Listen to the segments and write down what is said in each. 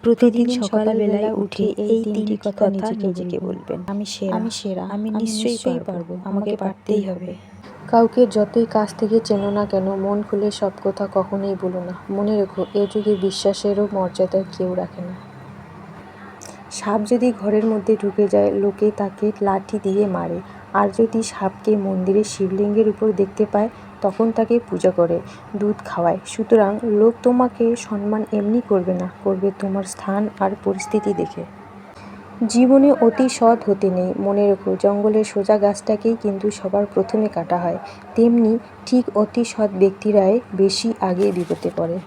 প্রতিদিন সকালবেলায় উঠে এই তিনটি কথা নিজেকে বলবেন। আমি সেরা, আমি নিশ্চয়ই পারবো, আমাকে পারতেই হবে। কাউকে যতই কাছ থেকে চেনো না কেন, মন খুলে সব কথা কখনোই বলো না। মনে রেখো, এ যুগে বিশ্বাসেরও মর্যাদা কেউ রাখে না। সাপ যদি ঘরের মধ্যে ঢুকে যায়, লোকে তাকে লাঠি দিয়ে মারে। আর যদি সাপকে মন্দিরের শিবলিঙ্গের উপর দেখতে পায়, তখন তাকে পূজা করে, দুধ খাওয়ায়। সুতরাং লোক তোমাকে সম্মান এমনি করবে না, করবে তোমার স্থান আর পরিস্থিতি দেখে। জীবনে অতি সৎ হতে নেই। মনে রেখো, জঙ্গলের সোজা গাছটাকেই কিন্তু সবার প্রথমে কাটা হয়। তেমনি ঠিক অতি সৎ ব্যক্তিরাই বেশি আগে বিপদে পড়ে।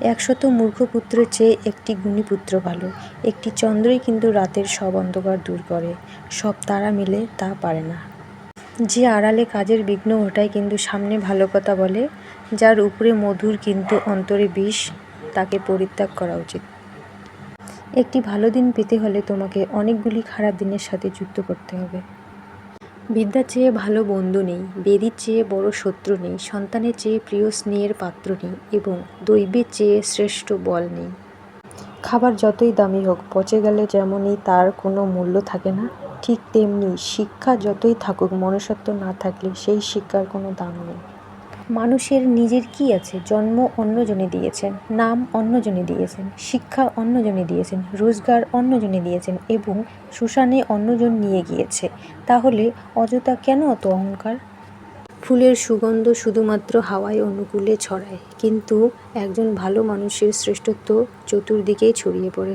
100 মূর্খ পুত্রের চেয়ে একটি গুণী পুত্র ভালো। একটি চন্দ্রই কিন্তু রাতের সব অন্ধকার দূর করে, সব তারা মিলে তা পারে না। যে আড়ালে কাজের বিঘ্ন ঘটায় কিন্তু সামনে ভালো কথা বলে, যার উপরে মধুর কিন্তু অন্তরে বিষ, তাকে পরিত্যাগ করা উচিত। একটি ভালো দিন পেতে হলে তোমাকে অনেকগুলি খারাপ দিনের সাথে যুদ্ধ করতে হবে। বিদ্যার চেয়ে ভালো বন্ধু নেই, বেদির চেয়ে বড় শত্রু নেই, সন্তানের চেয়ে প্রিয় স্নেহের পাত্র নেই এবং দৈবের চেয়ে শ্রেষ্ঠ বল নেই। খাবার যতই দামি হোক, পচে গেলে যেমনই তার কোনো মূল্য থাকে না, ঠিক তেমনি শিক্ষা যতই থাকুক, মনুষ্যত্ব না থাকলে সেই শিক্ষার কোনো দাম নেই। মানুষের নিজের কি আছে? জন্ম অন্যজনে দিয়েছেন, নাম অন্যজনে দিয়েছেন, শিক্ষা অন্যজনে দিয়েছেন, রোজগার অন্যজনে দিয়েছেন এবং শ্মশানে অন্যজন নিয়ে গিয়েছে। তাহলে অযথা কেন অত অহংকার? ফুলের সুগন্ধ শুধুমাত্র হাওয়ায় অনুকূলে ছড়ায়, কিন্তু একজন ভালো মানুষের শ্রেষ্ঠত্ব চতুর্দিকেই ছড়িয়ে পড়ে।